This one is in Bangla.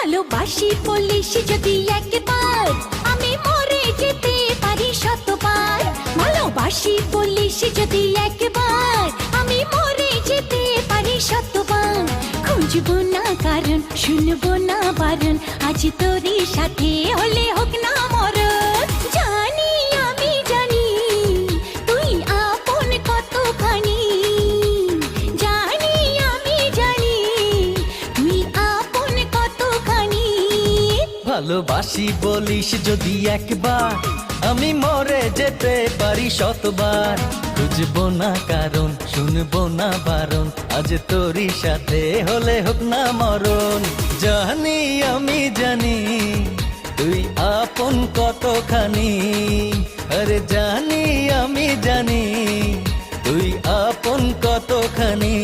ভালোবাসি বলিস যদি একবার, আমি মরে যেতে পারি শতবার। ভালোবাসি বলিস যদি একবার, আমি মরে যেতে পারি শতবার। খুঁজবো না কারণ, শুনবো না বারণ, আজ তোরই সাথে হলে হোক না মরণ। জানি আমি জানি তুই আপন কতখানি, জানি আমি জানি তুই আপন কতখানি। ভালোবাসি বলিস যদি একবার, আমি মরে যেতে পারি শতবার। খুঁজবো না কারণ, শুনবো না বারণ, আজ তোরই সাথে হলে হোক না মরণ। জানি আমি জানি তুই আপন কতখানি, আরে জানি আমি জানি তুই আপন কতখানি।